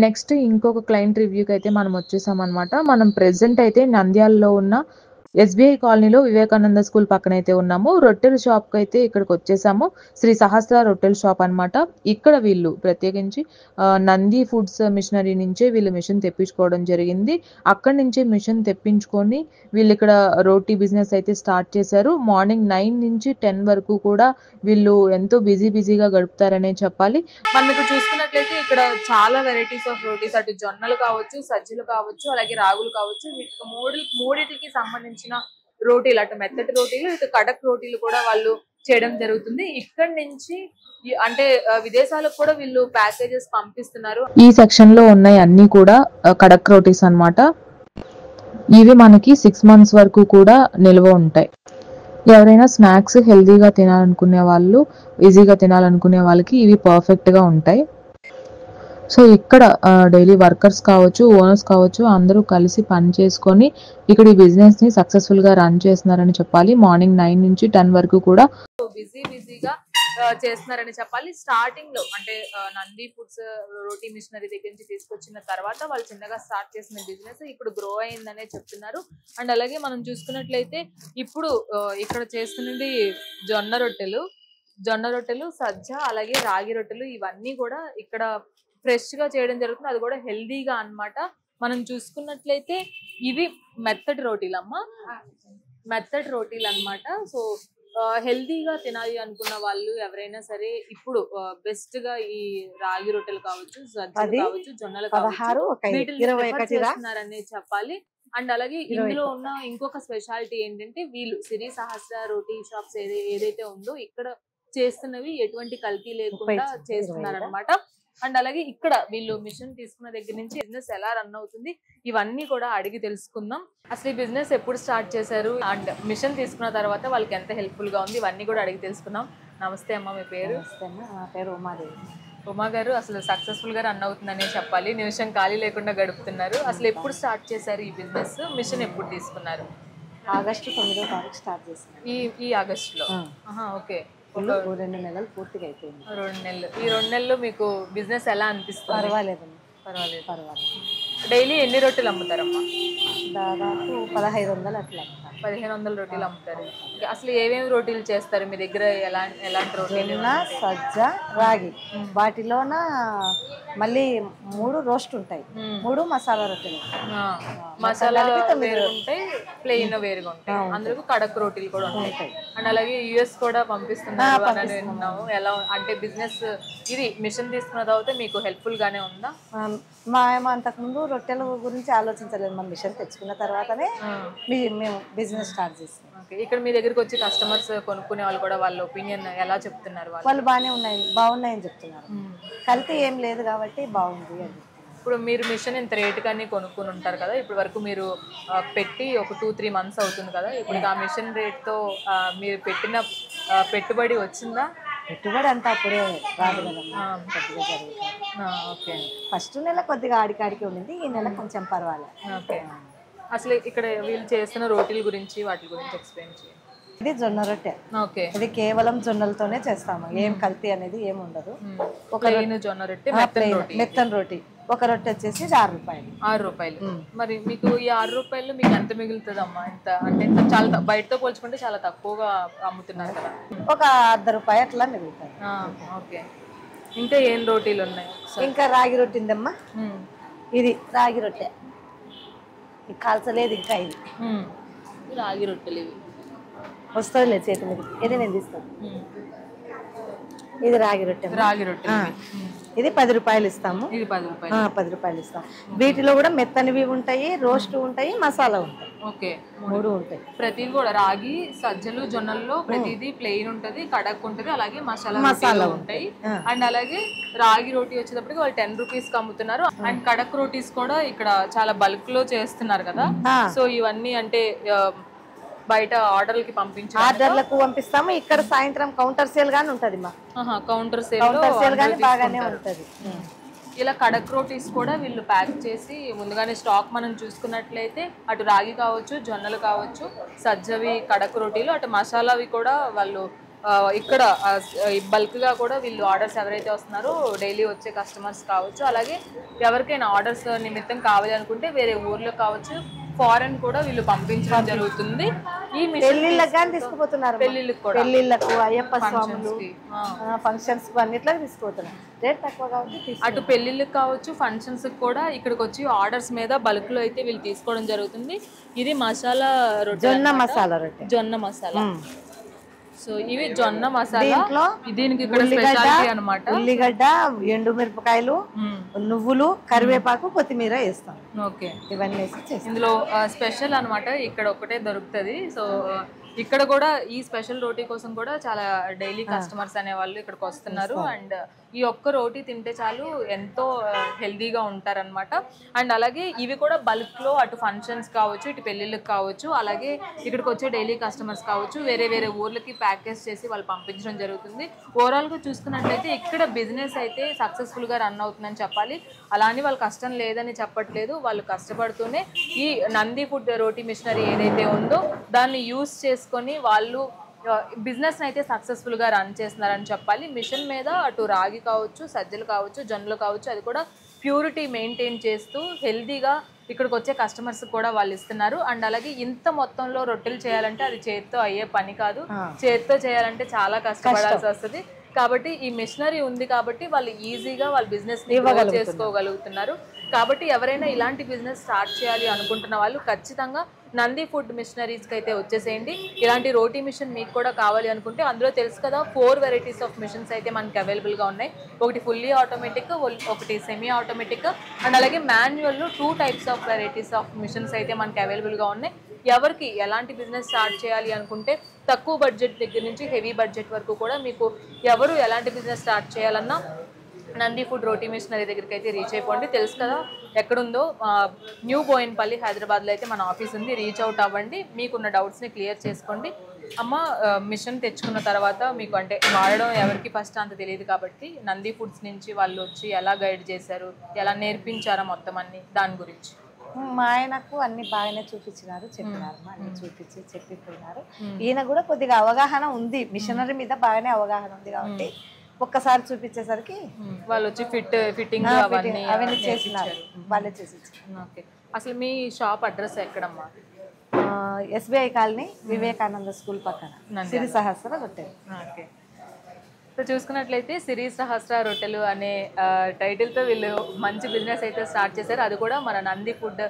Next ఇంకొక client రివ్యూకి అయితే మనం వచ్చేసాం అనమాట. మనం ప్రెజెంట్ అయితే నంద్యాలలో ఉన్న ఎస్బీఐ కాలనీలో వివేకానంద స్కూల్ పక్కన అయితే ఉన్నాము. రొట్టెల షాప్కి అయితే ఇక్కడికి వచ్చేసాము. శ్రీ సహస్ర రొట్టెల షాప్ అనమాట. ఇక్కడ వీళ్ళు ప్రత్యేకించి నంది ఫుడ్స్ మిషనరీ నుంచే వీళ్ళు మిషన్ తెప్పించుకోవడం జరిగింది. అక్కడి నుంచే మిషన్ తెప్పించుకొని వీళ్ళు ఇక్కడ రోటీ బిజినెస్ అయితే స్టార్ట్ చేశారు. మార్నింగ్ 9 నుంచి 10 వరకు కూడా వీళ్ళు ఎంతో బిజీగా గడుపుతారనే చెప్పాలి. మనం ఇక్కడ చూసుకున్నట్లయితే ఇక్కడ చాలా వెరైటీస్ ఆఫ్ రోటీస్, అటు జొన్నలు కావచ్చు, సజ్జలు కావచ్చు, అలాగే రాగులు కావచ్చు, వీటికి మూడిటికి సంబంధించిన రోటీలు, అటు మెత్తటి రోటీలు, ఇటు కడక్ రోటీలు కూడా వాళ్ళు చేయడం జరుగుతుంది. ఇక్కడి నుంచి అంటే విదేశాలకు కూడా వీళ్ళు ప్యాకేజెస్ పంపిస్తున్నారు. ఈ సెక్షన్ లో ఉన్నాయి అన్ని కూడా కడక్ రోటీస్ అన్నమాట. ఇవి మనకి 6 months వరకు కూడా నిల్వ ఉంటాయి. ఎవరైనా స్నాక్స్ హెల్దీగా తినాలనుకునే వాళ్ళు, ఈజీగా తినాలనుకునే వాళ్ళకి ఇవి పర్ఫెక్ట్ గా ఉంటాయి. సో ఇక్కడ డైలీ వర్కర్స్ కావచ్చు, ఓనర్స్ కావచ్చు, అందరూ కలిసి పని చేసుకొని ఇక్కడ ఈ బిజినెస్ ని సక్సెస్ఫుల్ గా రన్ చేస్తున్నారని చెప్పాలి. మార్నింగ్ 9 నుంచి 10 వరకు కూడా బిజీగా చేస్తున్నారని చెప్పాలి. స్టార్టింగ్ లో అంటే నంది ఫుడ్స్ రోటీ మిషనరీ దగ్గర నుంచి తీసుకొచ్చిన తర్వాత వాళ్ళు చిన్నగా స్టార్ట్ చేసిన బిజినెస్ ఇప్పుడు గ్రో అయిందనే చెప్తున్నారు. అండ్ అలాగే మనం చూసుకున్నట్లయితే ఇప్పుడు ఇక్కడ చేస్తున్నది జొన్న రొట్టెలు, సజ్జ, అలాగే రాగి రొట్టెలు, ఇవన్నీ కూడా ఇక్కడ ఫ్రెష్ గా చేయడం జరుగుతుంది. అది కూడా హెల్దీగా అన్నమాట. మనం చూసుకున్నట్లయితే ఇవి మెత్తటి రోటీలు అన్నమాట. సో హెల్దీగా తినాలి అనుకున్న వాళ్ళు ఎవరైనా సరే ఇప్పుడు బెస్ట్ గా ఈ రాగి రొట్టెలు కావచ్చు, సజ్జలు కావచ్చు, జొన్నలు కావచ్చు చేస్తున్నారని చెప్పాలి. అండ్ అలాగే ఇందులో ఉన్న ఇంకొక స్పెషాలిటీ ఏంటంటే వీళ్ళు శ్రీ సహస్ర రోటీ షాప్స్ ఏదైతే ఉందో ఇక్కడ చేస్తున్నవి ఎటువంటి కల్తీ లేకుండా చేస్తున్నారు అనమాట. అండ్ అలాగే ఇక్కడ వీళ్ళు మిషన్ తీసుకున్న దగ్గర నుంచి బిజినెస్ ఎలా రన్ అవుతుంది ఇవన్నీ కూడా అడిగి తెలుసుకుందాం. అసలు ఈ బిజినెస్ ఎప్పుడు స్టార్ట్ చేశారు అండ్ మిషన్ తీసుకున్న తర్వాత వాళ్ళకి ఎంత హెల్ప్ఫుల్ గా ఉంది ఇవన్నీ కూడా అడిగి తెలుసుకుందాం. నమస్తే అమ్మ, మీ పేరు? నా పేరు ఉమాదేవి. ఉమా గారు, అసలు సక్సెస్ఫుల్ గా రన్ అవుతుందనే చెప్పాలి. నిమిషం ఖాళీ లేకుండా గడుపుతున్నారు. అసలు ఎప్పుడు స్టార్ట్ చేశారు ఈ బిజినెస్? మిషన్ ఎప్పుడు తీసుకున్నారు? ఆగస్టు 9వ తారీఖు స్టార్ట్ చేశాను. ఈ ఆగస్టులో? ఓకే. 2 నెలలు పూర్తిగా అయిపోయింది. 2 నెలలు. ఈ 2 నెలలు మీకు బిజినెస్ ఎలా అనిపిస్తుంది? పర్వాలేదు. డైలీ ఎన్ని రొట్టెలు అమ్ముతారమ్మా? దాదాపు 1500 అట్లా. 1500 రొట్టెలు అమ్ముతారు. అసలు ఏమేమి రోటీలు చేస్తారు మీ దగ్గర? ఎలాంటి రోటీలు? సజ్జ, రాగి. వాటిలోన మళ్ళీ 3 రోస్ట్ ఉంటాయి, 3 మసాలా రొట్టెలు. మసాలా వేరుగా ఉంటాయి, ప్లెయిన్ వేరుగా ఉంటాయి. అందులో కడక్ రోటీలు కూడా ఉంటాయి. అండ్ అలాగే యుఎస్ కూడా పంపిస్తున్నారు అని విన్నాము. ఎలా అంటే బిజినెస్ ఇది మిషన్ తీసుకున్న తర్వాత మీకు హెల్ప్ఫుల్ గానే ఉందా? మేము అంతకుముందు రొట్టెల గురించి ఆలోచించలేదు. మన మిషన్ తెచ్చుకున్న తర్వాతనే మేము బిజినెస్ స్టార్ట్ చేస్తాం. ఇక్కడ మీ దగ్గరకు వచ్చి కస్టమర్స్ కొనుక్కునే వాళ్ళు కూడా వాళ్ళ ఒపీనియన్ ఎలా చెప్తున్నారు? వాళ్ళు బాగున్నాయని చెప్తున్నారు. కల్తీ ఏం లేదు కాబట్టి బాగుంది అని. ఇప్పుడు మీరు మిషన్ ఇంత రేట్ కానీ కొనుక్కుని ఉంటారు కదా, ఇప్పుడు వరకు మీరు పెట్టి ఒక 2-3 months అవుతుంది కదా, ఇప్పుడు ఆ మిషన్ రేట్తో మీరు పెట్టిన పెట్టుబడి వచ్చిందా? పెట్టుబడి అంతా అప్పుడే రాదు కదమ్మా, కొద్దిగా జరుగుతుంది. ఓకే. ఫస్ట్ నెల కొద్దిగా ఆడికాడికి ఉండింది, ఈ నెల కొంచెం పర్వాలేదు. ఓకే. అసలు ఇక్కడ వీళ్ళు చేస్తున్న రోటీల గురించి వాటి గురించి ఎక్స్ప్లెయిన్ చేయండి. ఇది జొన్న రొట్టె. ఓకే. ఇది కేవలం జొన్నలతోనే చేస్తాము, ఏం కల్తీ అనేది ఏమి ఉండదు. ఒక జొన్న రొట్టె, మెత్తన్ రోటీ. ఒక రొట్టె వచ్చేసి 6 రూపాయలు. 6 రూపాయలు. మరి మీకు ఈ 6 రూపాయలు మీకు ఎంత మిగులుతుంది అమ్మా? ఇంత అంటే చాలా బయటతో పోల్చుకుంటే చాలా తక్కువగా అమ్ముతున్నారు కదా. ఒక 1/2 రూపాయి అట్లా మిగులుతుంది. ఓకే. ఇంకా ఏం రోటీలు ఉన్నాయి? ఇంకా రాగి రొట్టె ఉందమ్మా. ఇది రాగి రొట్టె, కాల్చలేదు ఇంకా. ఇది రాగి రొట్టెలు ఇవి వస్తుంది చేతి మీద. ఇది నేను తీస్తాను. ఇది రాగి రొట్టె. ఇది 10 రూపాయలు ఇస్తాము. ఇది 10 రూపాయలు ఇస్తాం. వీటిలో కూడా మెత్తనివి ఉంటాయి, రోస్ట్ ఉంటాయి, మసాలా ఉంటాయి. ఓకే. 3 ఉంటాయి. ప్రతిది కూడా రాగి, సజ్జలు, జొన్నల్లో ప్రతిదీ ప్లెయిన్ ఉంటది, కడక్ ఉంటది, అలాగే మసాలా ఉంటాయి. అండ్ అలాగే రాగి రోటీ వచ్చేటప్పటికి వాళ్ళు 10 రూపీస్ కి అమ్ముతున్నారు. అండ్ కడక్ రోటీస్ కూడా ఇక్కడ చాలా బల్క్ లో చేస్తున్నారు కదా. సో ఇవన్నీ అంటే బయట ఆర్డర్లకి ఆర్డర్లకు పంపిస్తాము. ఇక్కడ సాయంత్రం కౌంటర్ సేల్ గానీ ఉంటది. మా కౌంటర్ సేల్ గానీ బాగానే ఉంటది. ఇలా కడక్ రోటీస్ కూడా వీళ్ళు ప్యాక్ చేసి ముందుగానే స్టాక్ మనం చూసుకున్నట్లయితే అటు రాగి కావచ్చు, జొన్నలు కావచ్చు, సజ్జవి కడక్ రోటీలు, అటు మసాలావి కూడా వాళ్ళు ఇక్కడ బల్క్ గా కూడా వీళ్ళు ఆర్డర్స్ ఎవరైతే వస్తున్నారో డైలీ వచ్చే కస్టమర్స్ కావచ్చు, అలాగే ఎవరికైనా ఆర్డర్స్ నిమిత్తం కావాలి అనుకుంటే వేరే ఊర్లో కావచ్చు, ఫారెన్ కూడా వీళ్ళు పంపించడం జరుగుతుంది. ఈ పెళ్లిళ్ళకి కానీ తీసుకుపోతున్నారు, పెళ్లిళ్ళకి కూడా, పెళ్లిళ్ళకు, అయ్యప్ప స్వాములు ఫంక్షన్స్ అన్నిట్లా తీసుకుపోతున్నారు. రేట్ తక్కువ కాబట్టి అటు పెళ్లిళ్ళకి కావచ్చు, ఫంక్షన్స్ కూడా ఇక్కడికి వచ్చి ఆర్డర్స్ మీద బల్క్ లో అయితే వీళ్ళు తీసుకోవడం జరుగుతుంది. ఇది మసాలా రొట్టె, జొన్న మసాలా రొట్టె, జొన్న మసాలా. సో ఇవి జొన్న మసాలా, దీనికి ఇక్కడ స్పెషాలిటీ అన్నమాట. ఉల్లిగడ్డ, ఎండు మిరపకాయలు, నువ్వులు, కరివేపాకు, కొత్తిమీర వేస్తాం. ఓకే, ఇవన్నీ వేసి ఇందులో స్పెషల్ అన్నమాట ఇక్కడ ఒకటే దొరుకుతుంది. సో ఇక్కడ కూడా ఈ స్పెషల్ రోటీ కోసం కూడా చాలా డైలీ కస్టమర్స్ అనే వాళ్ళు ఇక్కడికి వస్తున్నారు. అండ్ ఈ ఒక్క రోటీ తింటే చాలు ఎంతో హెల్దీగా ఉంటారనమాట. అండ్ అలాగే ఇవి కూడా బల్క్ లో అటు ఫంక్షన్స్ కావచ్చు, ఇటు పెళ్లిళ్ళకి కావచ్చు, అలాగే ఇక్కడికి వచ్చే డైలీ కస్టమర్స్ కావచ్చు, వేరే వేరే ఊర్లకి ప్యాకేజ్ చేసి వాళ్ళు పంపించడం జరుగుతుంది. ఓవరాల్ గా చూసుకున్నట్లయితే ఇక్కడ బిజినెస్ అయితే సక్సెస్ఫుల్ గా రన్ అవుతుందని చెప్పాలి. అలానే వాళ్ళు కష్టం లేదని చెప్పట్లేదు, వాళ్ళు కష్టపడుతూనే ఈ నంది ఫుడ్ రోటీ మిషనరీ ఏదైతే ఉందో దాన్ని యూస్ చేసుకొని వాళ్ళు బిజినెస్ అయితే సక్సెస్ఫుల్ గా రన్ చేస్తున్నారని చెప్పాలి. మిషన్ మీద అటు రాగి కావచ్చు, సజ్జలు కావచ్చు, జొన్నలు కావచ్చు, అది కూడా ప్యూరిటీ మెయింటైన్ చేస్తూ హెల్దీగా ఇక్కడికి వచ్చే కస్టమర్స్ కూడా వాళ్ళు ఇస్తున్నారు. అండ్ అలాగే ఇంత మొత్తంలో రొట్టెలు చేయాలంటే అది చేత్తో అయ్యే పని కాదు, చేత్తో చేయాలంటే చాలా కష్టపడాల్సి వస్తుంది. కాబట్టి ఈ మిషనరీ ఉంది కాబట్టి వాళ్ళు ఈజీగా వాళ్ళ బిజినెస్ ని గ్రో చేసుకోగలుగుతున్నారు. కాబట్టి ఎవరైనా ఇలాంటి బిజినెస్ స్టార్ట్ చేయాలి అనుకుంటున్న వాళ్ళు ఖచ్చితంగా నంది ఫుడ్ మిషనరీస్కి అయితే వచ్చేసేయండి. ఇలాంటి రోటీ మిషన్ మీకు కూడా కావాలి అనుకుంటే అందులో తెలుసు కదా 4 వెరైటీస్ ఆఫ్ మిషన్స్ అయితే మనకి అవైలబుల్గా ఉన్నాయి. ఒకటి ఫుల్లీ ఆటోమేటిక్, ఒకటి సెమీ ఆటోమేటిక్, అండ్ అలాగే మాన్యువల్లో 2 types of varieties of machines అయితే మనకి అవైలబుల్గా ఉన్నాయి. ఎవరికి ఎలాంటి బిజినెస్ స్టార్ట్ చేయాలి అనుకుంటే తక్కువ బడ్జెట్ దగ్గర నుంచి హెవీ బడ్జెట్ వరకు కూడా మీకు ఎవరు ఎలాంటి బిజినెస్ స్టార్ట్ చేయాలన్నా నంది ఫుడ్ రోటీ మిషనరీ దగ్గరికి అయితే రీచ్ అయిపోండి. తెలుసు కదా ఎక్కడుందో, న్యూ బోయిన్పల్లి హైదరాబాద్లో అయితే మన ఆఫీస్ ఉంది. రీచ్ అవుట్ అవ్వండి, మీకున్న డౌట్స్ని క్లియర్ చేసుకోండి. అమ్మ మిషన్ తెచ్చుకున్న తర్వాత మీకు అంటే వాడడం ఎవరికి ఫస్ట్ అంత తెలియదు కాబట్టి నంది ఫుడ్స్ నుంచి వాళ్ళు వచ్చి ఎలా గైడ్ చేశారు, ఎలా నేర్పించారో మొత్తం అన్ని దాని గురించి. మా ఆయనకు అన్ని బాగానే చూపించినారు, చెప్పినారు, అన్ని చూపించి చెప్పిపోయినారు. ఈయన కూడా కొద్దిగా అవగాహన ఉంది, మిషనరీ మీద బాగానే అవగాహన ఉంది కాబట్టి ఒక్కసారి చూపించేసరికి వాళ్ళు వచ్చి ఫిట్టింగ్ అవన్నీ చేసినారు, వాళ్ళే చేసి. ఓకే, అసలు మీ షాప్ అడ్రస్ ఎక్కడమ్మా? ఎస్బీఐ కాలనీ, వివేకానంద స్కూల్ పక్కన, సిరి సహస్ర రొట్టెలు. ఓకే, సో చూసుకున్నట్లయితే సిరి సహస్ర రొట్టెలు అనే టైటిల్తో వీళ్ళు మంచి బిజినెస్ అయితే స్టార్ట్ చేశారు. అది కూడా మన నంది ఫుడ్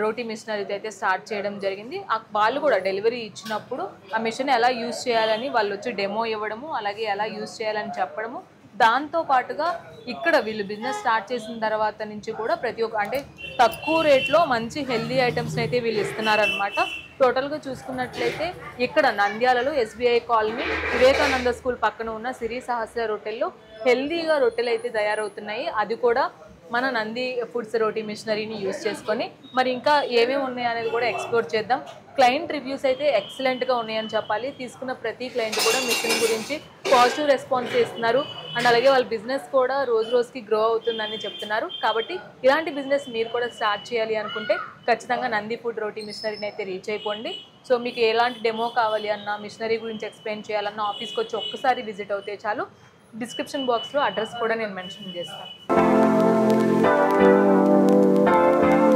రోటీ మిషనరీ అయితే స్టార్ట్ చేయడం జరిగింది. వాళ్ళు కూడా డెలివరీ ఇచ్చినప్పుడు ఆ మిషన్ ఎలా యూజ్ చేయాలని వాళ్ళు వచ్చి డెమో ఇవ్వడము, అలాగే ఎలా యూజ్ చేయాలని చెప్పడము, దాంతో పాటుగా ఇక్కడ వీళ్ళు బిజినెస్ స్టార్ట్ చేసిన తర్వాత నుంచి కూడా ప్రతి ఒక్క అంటే తక్కువ రేట్లో మంచి హెల్దీ ఐటమ్స్ని అయితే వీళ్ళు ఇస్తున్నారనమాట. టోటల్గా చూసుకున్నట్లయితే ఇక్కడ నంద్యాలలో ఎస్బీఐ కాలనీ వివేకానంద స్కూల్ పక్కన ఉన్న సిరి సహస్ర రొట్టెల్లో హెల్దీగా రొట్టెలు అయితే తయారవుతున్నాయి. అది కూడా మన నంది ఫుడ్స్ రోటీ మిషనరీని యూజ్ చేసుకొని. మరి ఇంకా ఏమేమి ఉన్నాయి అనేది కూడా ఎక్స్ప్లోర్ చేద్దాం. క్లయింట్ రివ్యూస్ అయితే ఎక్సలెంట్గా ఉన్నాయని చెప్పాలి. తీసుకున్న ప్రతి క్లయింట్ కూడా మిషన్ గురించి పాజిటివ్ రెస్పాన్స్ ఇస్తున్నారు. అండ్ అలాగే వాళ్ళ బిజినెస్ కూడా రోజు రోజుకి గ్రో అవుతుందని చెప్తున్నారు. కాబట్టి ఇలాంటి బిజినెస్ మీరు కూడా స్టార్ట్ చేయాలి అనుకుంటే ఖచ్చితంగా నంది ఫుడ్ రోటీ మిషనరీని అయితే రీచ్ అయిపోండి. సో మీకు ఎలాంటి డెమో కావాలి అన్నా, మిషనరీ గురించి ఎక్స్ప్లెయిన్ చేయాలన్నా ఆఫీస్కి వచ్చి ఒక్కసారి విజిట్ అవుతే చాలు. డిస్క్రిప్షన్ బాక్స్లో అడ్రస్ కూడా నేను మెన్షన్ చేస్తాను.